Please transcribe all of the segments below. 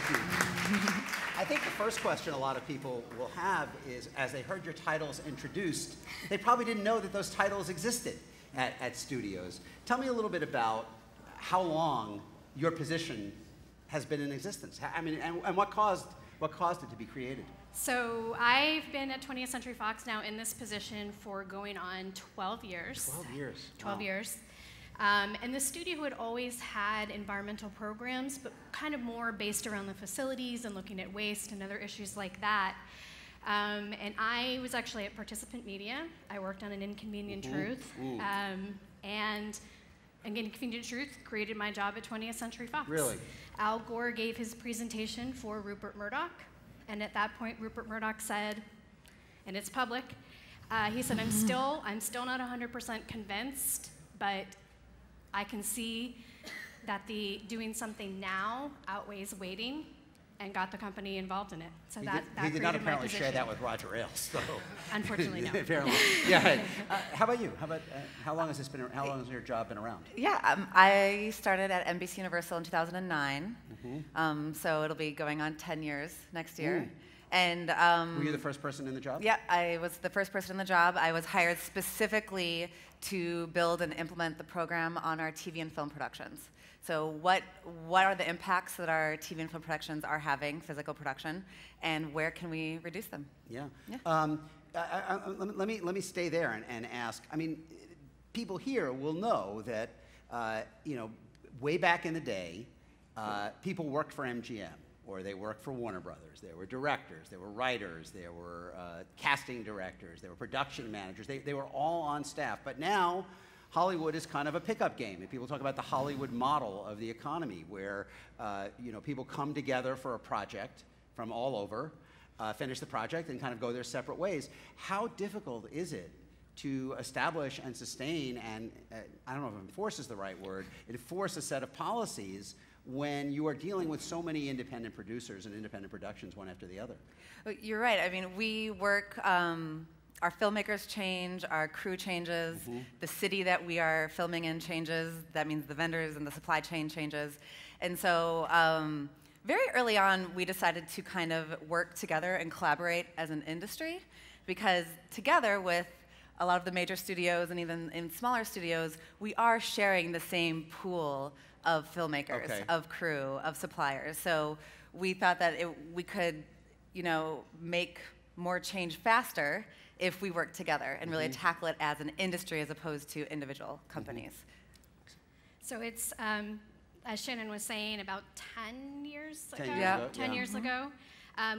Thank you. I think the first question a lot of people will have is, as they heard your titles introduced, they probably didn't know that those titles existed at studios. Tell me a little bit about how long your position has been in existence. I mean, and what caused it to be created? So I've been at 20th Century Fox now in this position for going on 12 years. 12 years. 12 wow. years. And the studio had always had environmental programs, but kind of more based around the facilities and looking at waste and other issues like that. And I was actually at Participant Media. I worked on An Inconvenient Truth. And An Inconvenient Truth created my job at 20th Century Fox. Really? Al Gore gave his presentation for Rupert Murdoch. And at that point, Rupert Murdoch said, and it's public, he said, I'm still not 100% convinced, but I can see that doing something now outweighs waiting, and got the company involved in it. So that he did not apparently position. share that with Roger Ailes, so. Unfortunately, no. Apparently. Yeah. How about you? How long has your job been around? Yeah, I started at NBCUniversal in 2009. So it'll be going on 10 years next year. And were you the first person in the job? Yeah, I was the first person in the job. I was hired specifically to build and implement the program on our TV and film productions. So what are the impacts that our TV and film productions are having, physical production, and where can we reduce them? Yeah. Let me stay there and ask. I mean, people here will know that way back in the day, people worked for MGM, or they worked for Warner Brothers. There were directors, there were writers, there were casting directors, there were production managers. They were all on staff. But now, Hollywood is kind of a pickup game, and people talk about the Hollywood model of the economy, where people come together for a project from all over, finish the project, and kind of go their separate ways. How difficult is it to establish and sustain, and I don't know if enforce is the right word, enforce a set of policies when you are dealing with so many independent producers and independent productions one after the other? Well, you're right. I mean, we work. Our filmmakers change, our crew changes, the city that we are filming in changes. That means the vendors and the supply chain changes. And so very early on, we decided to kind of work together and collaborate as an industry, because together with a lot of the major studios and even in smaller studios, we are sharing the same pool of filmmakers, of crew, of suppliers. So we thought that we could, make more change faster if we work together and really tackle it as an industry as opposed to individual companies. So it's, as Shannon was saying, about 10 years ago. 10 years ago,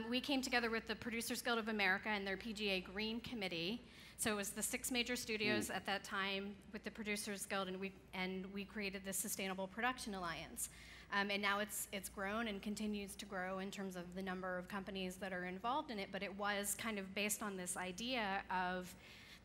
we came together with the Producers Guild of America and their PGA Green Committee. So it was the 6 major studios at that time with the Producers Guild, and we created the Sustainable Production Alliance. And now it's grown and continues to grow in terms of the number of companies that are involved in it, but it was kind of based on this idea of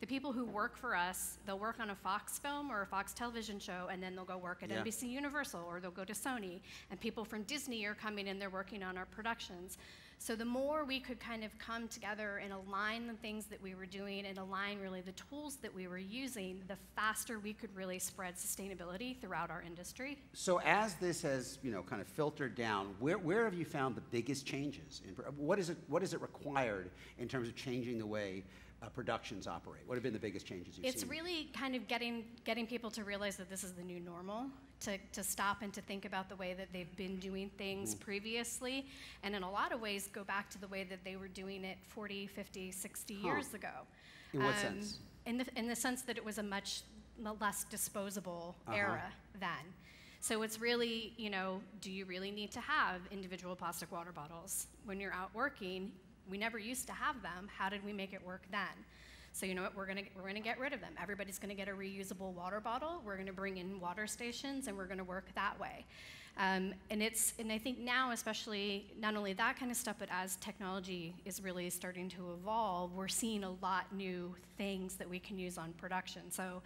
the people who work for us, they'll work on a Fox film or a Fox television show, and then they'll go work at NBCUniversal, or they'll go to Sony, and people from Disney are coming and they're working on our productions. So the more we could kind of come together and align the things that we were doing and align really the tools that we were using, the faster we could really spread sustainability throughout our industry. So as this has kind of filtered down, where have you found the biggest changes? What is it required in terms of changing the way productions operate? What have been the biggest changes you've seen? It's really kind of getting people to realize that this is the new normal, to stop and to think about the way that they've been doing things previously, and in a lot of ways go back to the way that they were doing it 40, 50, 60 years ago. In what sense? In the sense that it was a much less disposable era then. So it's really, do you really need to have individual plastic water bottles when you're out working? We never used to have them. How did we make it work then? So you know what, we're gonna get rid of them. Everybody's gonna get a reusable water bottle. We're gonna bring in water stations, and we're gonna work that way. And I think now, especially, not only that kind of stuff, but as technology is really starting to evolve, we're seeing a lot new things that we can use on production. So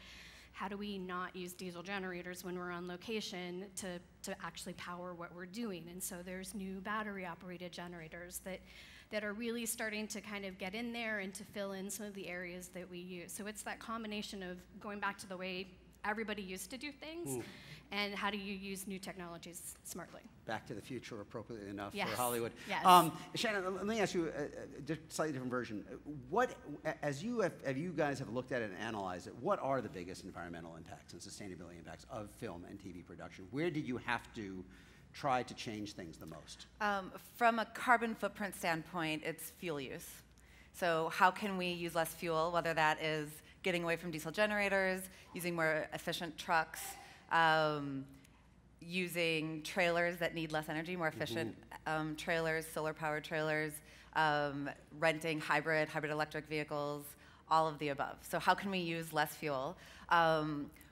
how do we not use diesel generators when we're on location to actually power what we're doing? And so there's new battery-operated generators that are really starting to kind of get in there and to fill in some of the areas that we use. So it's that combination of going back to the way everybody used to do things Yeah. And how do you use new technologies smartly? Back to the Future, appropriately enough, Yes. for Hollywood. Yes. Shannon, let me ask you a slightly different version. What, as you guys have looked at it and analyzed it, what are the biggest environmental impacts and sustainability impacts of film and TV production? Where did you have to try to change things the most? From a carbon footprint standpoint, it's fuel use. So how can we use less fuel, whether that is getting away from diesel generators, using more efficient trucks, using trailers that need less energy, more efficient trailers, solar-powered trailers, renting hybrid electric vehicles, all of the above. So how can we use less fuel?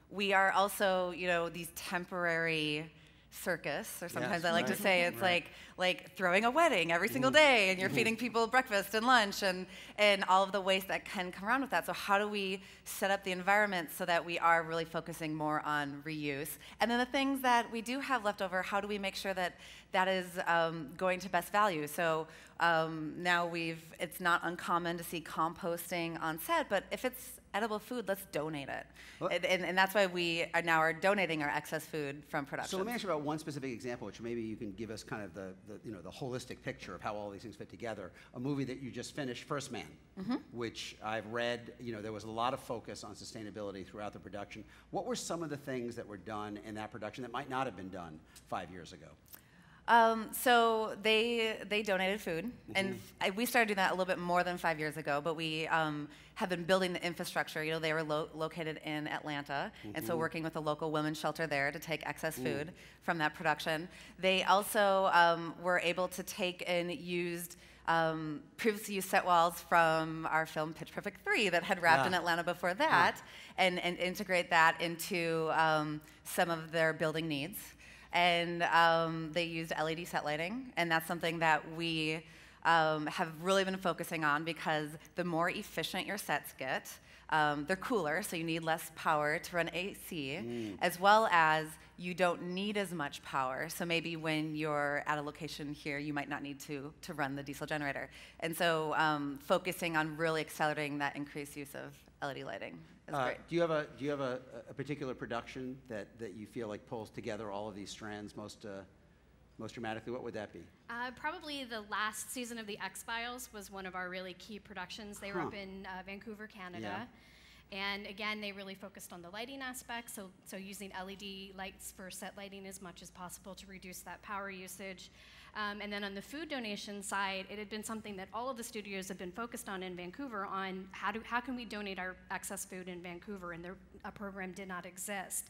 We are also, these temporary circus, or sometimes I like to say it's like throwing a wedding every single day, and you're feeding people breakfast and lunch, and all of the waste that can come around with that. So how do we set up the environment so that we are really focusing more on reuse? And then the things that we do have left over, how do we make sure that that is going to best value? So now it's not uncommon to see composting on set, but if it's edible food, let's donate it. Well, and that's why we are now donating our excess food from production. So let me ask you about one specific example, which maybe you can give us kind of the holistic picture of how all these things fit together. A movie that you just finished, First Man, which I've read, there was a lot of focus on sustainability throughout the production. What were some of the things that were done in that production that might not have been done 5 years ago? So they donated food, and we started doing that a little bit more than 5 years ago, but we have been building the infrastructure. They were located in Atlanta, and so working with a local women's shelter there to take excess food from that production. They also were able to take and used previously used set walls from our film Pitch Perfect 3 that had wrapped in Atlanta before that, and integrate that into some of their building needs. And they used LED set lighting, and that's something that we have really been focusing on, because the more efficient your sets get, they're cooler, so you need less power to run AC, as well as you don't need as much power. So maybe when you're at a location here, you might not need to run the diesel generator. And so focusing on really accelerating that increased use of LED lighting. Great. Do you have a particular production that you feel like pulls together all of these strands most dramatically? What would that be? Probably the last season of The X-Files was one of our really key productions. They were up in Vancouver, Canada. And again, they really focused on the lighting aspect, so using LED lights for set lighting as much as possible to reduce that power usage. And then on the food donation side, it had been something that all of the studios had been focused on in Vancouver, on how can we donate our excess food in Vancouver, and a program did not exist.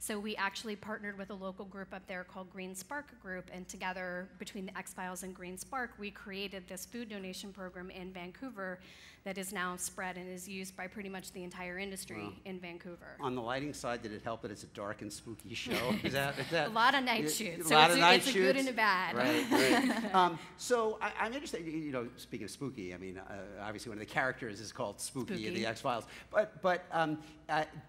So we actually partnered with a local group up there called Green Spark Group, and together, between the X-Files and Green Spark, we created this food donation program in Vancouver that is now spread and is used by pretty much the entire industry in Vancouver. On the lighting side, did it help that it's a dark and spooky show? Is that a lot of night shoots. A lot of night shoots. It's a good and a bad. Right. So I'm interested. Speaking of spooky, I mean, obviously one of the characters is called Spooky in the X-Files. But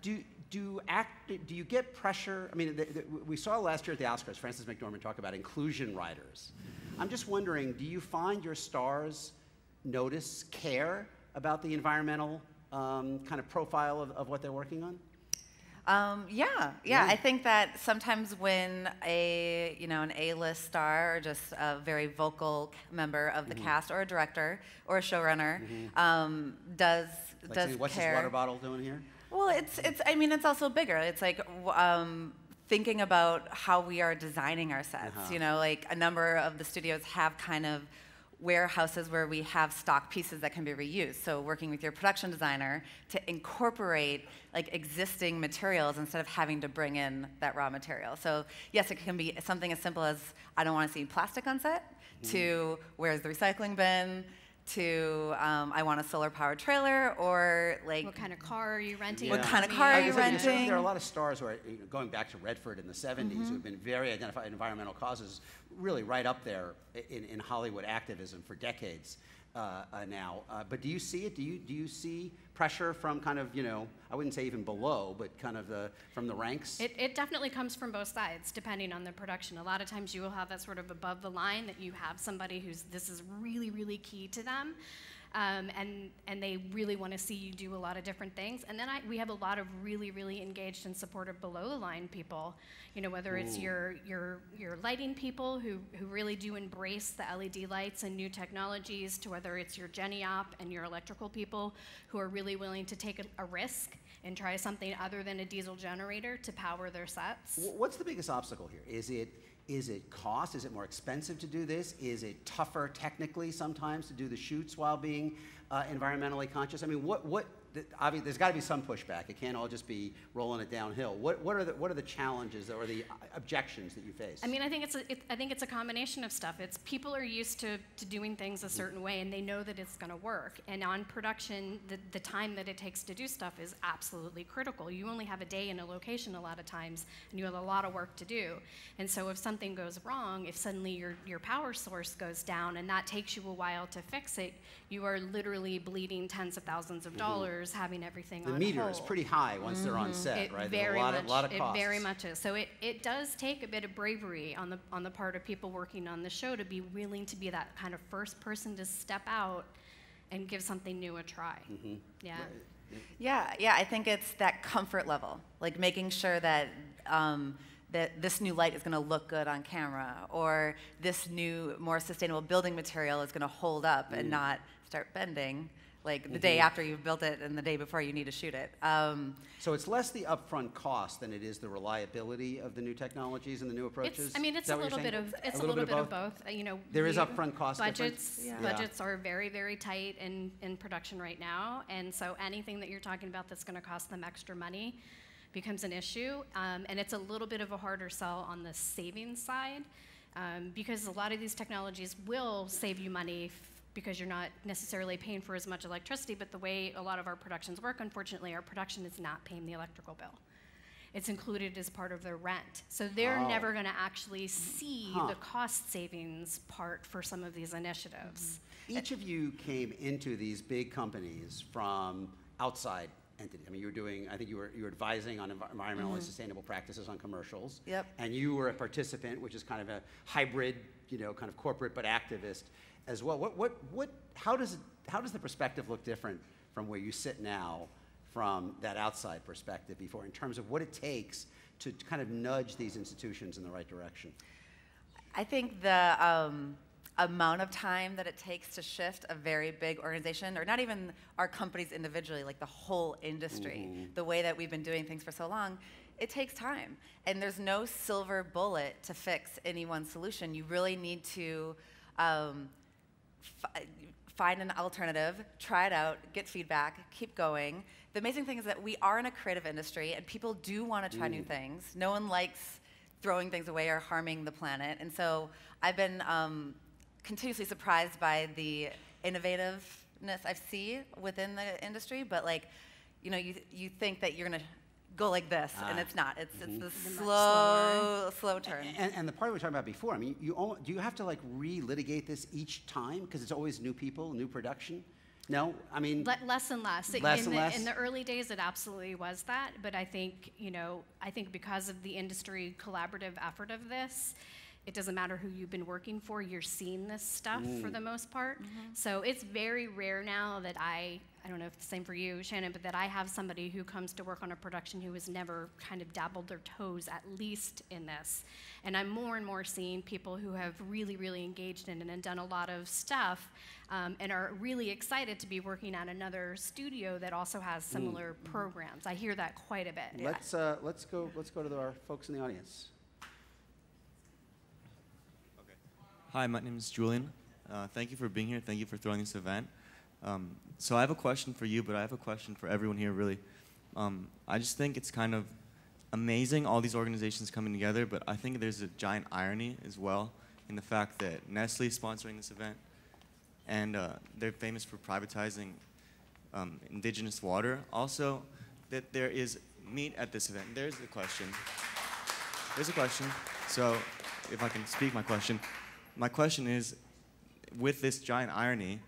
do you get pressure? I mean, we saw last year at the Oscars, Frances McDormand talk about inclusion riders. I'm just wondering, do you find your stars care about the environmental kind of profile of what they're working on? Yeah. I think that sometimes when an A-list star, or just a very vocal member of the cast, or a director, or a showrunner, does care. What's this water bottle doing here? Well, it's also bigger. It's like thinking about how we are designing our sets. Like a number of the studios have kind of warehouses where we have stock pieces that can be reused. So working with your production designer to incorporate like existing materials instead of having to bring in that raw material. So yes, it can be something as simple as, I don't want to see plastic on set, to where's the recycling bin, to I want a solar-powered trailer, or like... What kind of car are you renting? What kind of car are you renting? There are a lot of stars who are, going back to Redford in the 70s, who've been very identified in environmental causes, really right up there in Hollywood activism for decades now. But do you see it? Do you see pressure from kind of, I wouldn't say even below, but kind of from the ranks? It definitely comes from both sides, depending on the production. A lot of times you will have that sort of above the line, that you have somebody this is really, really key to them. and they really want to see you do a lot of different things. And then we have a lot of really, really engaged and supportive below the line people, you know, whether it's your lighting people who really do embrace the LED lights and new technologies, to whether it's your Gen-E-Op and your electrical people who are really willing to take a risk and try something other than a diesel generator to power their sets. What's the biggest obstacle here? Is it cost? Is it more expensive to do this? Is it tougher technically sometimes to do the shoots while being environmentally conscious? I mean, obviously, there's got to be some pushback. It can't all just be rolling it downhill. What are the challenges or the objections that you face? I mean, I think it's a combination of stuff. It's people are used to doing things a certain way, and they know that it's going to work. And on production, the time that it takes to do stuff is absolutely critical. You only have a day in a location a lot of times, and you have a lot of work to do. And so if something goes wrong, if suddenly your power source goes down, and that takes you a while to fix it, you are literally bleeding tens of thousands of dollars having everything on hold. The meter is pretty high once they're on set, right? Very There's a lot of costs. It very much is. So it does take a bit of bravery on the part of people working on the show to be willing to be that kind of first person to step out and give something new a try. Yeah. Yeah, I think it's that comfort level, like making sure that that this new light is going to look good on camera, or this new, more sustainable building material is going to hold up and not start bending, like the day after you've built it and the day before you need to shoot it. So it's less the upfront cost than it is the reliability of the new technologies and the new approaches? It's a little bit of both. You know, there is upfront cost budgets. difference? Budgets are very, very tight in production right now, and so anything that you're talking about that's going to cost them extra money becomes an issue, and it's a little bit of a harder sell on the savings side, because a lot of these technologies will save you money because you're not necessarily paying for as much electricity, but the way a lot of our productions work, unfortunately, our production is not paying the electrical bill. It's included as part of their rent. So they're never going to actually see the cost savings part for some of these initiatives. Each of you came into these big companies from outside entity. I mean, I think you were advising on environmentally sustainable practices on commercials. Yep. And you were a participant, which is kind of a hybrid, kind of corporate but activist as well. How does the perspective look different from where you sit now from that outside perspective before, in terms of what it takes to kind of nudge these institutions in the right direction? I think the amount of time that it takes to shift a very big organization, or not even our companies individually, like the whole industry, the way that we've been doing things for so long, it takes time. And there's no silver bullet to fix any one solution. You really need to find an alternative, try it out, get feedback, keep going. The amazing thing is that we are in a creative industry, and people do want to try new things. No one likes throwing things away or harming the planet. And so I've been continuously surprised by the innovativeness I see within the industry, but you think that you're gonna go like this, and it's not. It's the slow turn. And the part we were talking about before, I mean, do you have to re-litigate this each time because it's always new people, new production? No, I mean less and less. Less and less. In the early days, it absolutely was that, but I think because of the industry collaborative effort of this, it doesn't matter who you've been working for, you're seeing this stuff for the most part. So it's very rare now that I don't know if it's the same for you, Shannon, but that I have somebody who comes to work on a production who has never kind of dabbled their toes, at least in this. And I'm more and more seeing people who have really, really engaged in it and done a lot of stuff, and are really excited to be working at another studio that also has similar programs. I hear that quite a bit. Let's go to our folks in the audience. Hi, my name is Julian. Thank you for being here. Thank you for throwing this event. So I have a question for you, but I have a question for everyone here, really. I just think it's kind of amazing, all these organizations coming together, but I think there's a giant irony as well in the fact that Nestle is sponsoring this event, and they're famous for privatizing indigenous water. Also, that there is meat at this event. There's a question. So if I can speak my question. My question is, with this giant irony,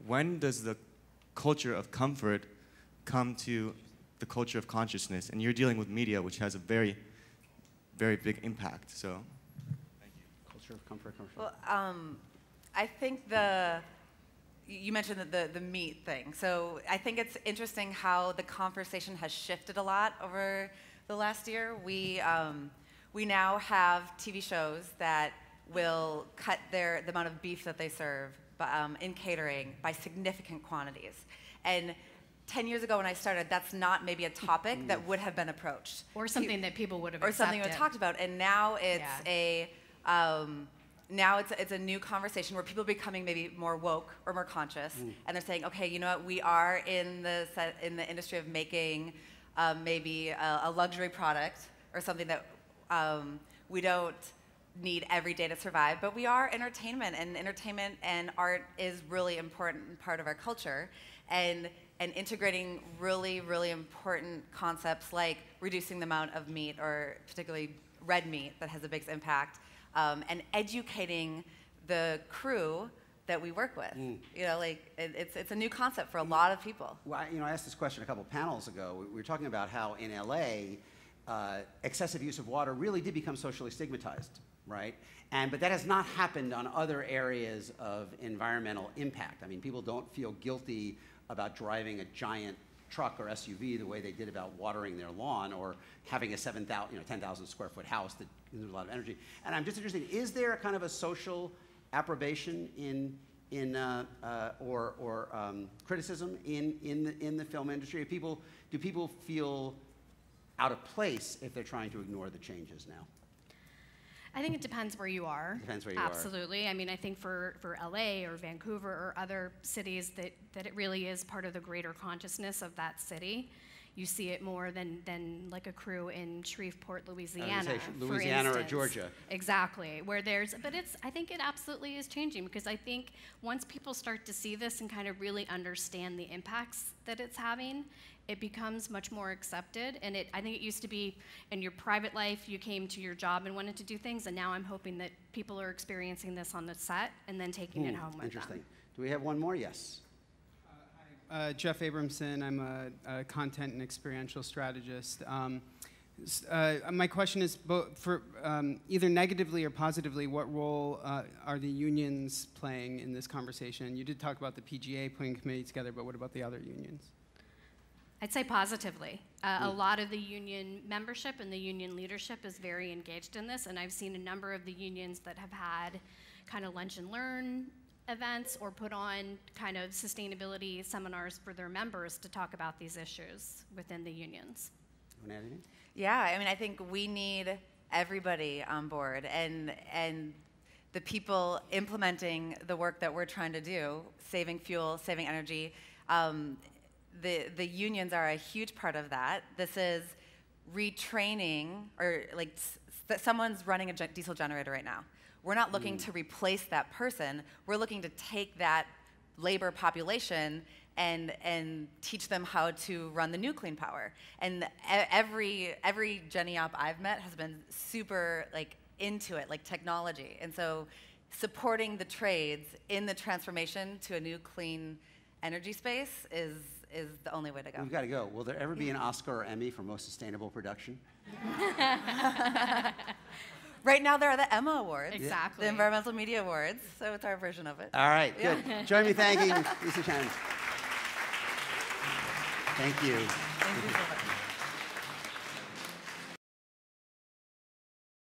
when does the culture of comfort come to the culture of consciousness? And you're dealing with media, which has a very, very big impact. So, thank you. Culture of comfort. Well, I think the you mentioned the meat thing. So I think it's interesting how the conversation has shifted a lot over the last year. We now have TV shows that will cut the amount of beef that they serve in catering by significant quantities. And 10 years ago when I started, that's not maybe a topic that would have been approached. Or something that people would have Or accepted. something we talked about. And now it's now it's a new conversation where people are becoming maybe more woke or more conscious, and they're saying, okay, you know what, we are in the industry of making maybe a luxury product or something that we don't need every day to survive, but we are entertainment and art is really important part of our culture, and integrating really, really important concepts like reducing the amount of meat, or particularly red meat that has a big impact, and educating the crew that we work with. You know, like it's a new concept for a lot of people. Well, I asked this question a couple panels ago. We were talking about how in LA, excessive use of water really did become socially stigmatized, right? But that has not happened on other areas of environmental impact. I mean, people don't feel guilty about driving a giant truck or SUV the way they did about watering their lawn or having a 10,000 square foot house that uses a lot of energy. And I'm just interested, is there a kind of a social approbation or criticism in the film industry? Do people feel out of place if they're trying to ignore the changes now? I think it depends where you are. Depends where you Absolutely. I mean, I think for LA or Vancouver or other cities that it really is part of the greater consciousness of that city. You see it more than like a crew in Shreveport, Louisiana, Louisiana or Georgia. Exactly. I think it absolutely is changing, because I think once people start to see this and kind of really understand the impacts that it's having, it becomes much more accepted. And I think it used to be in your private life, you came to your job and wanted to do things, and now I'm hoping that people are experiencing this on the set and then taking it home with Interesting. them. Do we have one more? Yes. Jeff Abramson. I'm a content and experiential strategist. My question is, for either negatively or positively, what role are the unions playing in this conversation? You did talk about the PGA putting a committee together, but what about the other unions? I'd say positively. A lot of the union membership and the union leadership is very engaged in this, and I've seen a number of the unions that have had kind of lunch and learn events or put on kind of sustainability seminars for their members to talk about these issues within the unions. You want to add anything? Yeah, I mean, I think we need everybody on board, and the people implementing the work that we're trying to do, saving fuel, saving energy. The unions are a huge part of that. This is retraining, or like someone's running a diesel generator right now. We're not looking to replace that person. We're looking to take that labor population and teach them how to run the new clean power. And every Jenny Op I've met has been super like into it, like technology. And so supporting the trades in the transformation to a new clean energy space is the only way to go. We've got to go. Will there ever be an Oscar or Emmy for most sustainable production? Right now, there are the Emma Awards. Exactly. The Environmental Media Awards, so it's our version of it. All right, good. Join me thanking Lisa Shannon. Thank you. Thank you so much.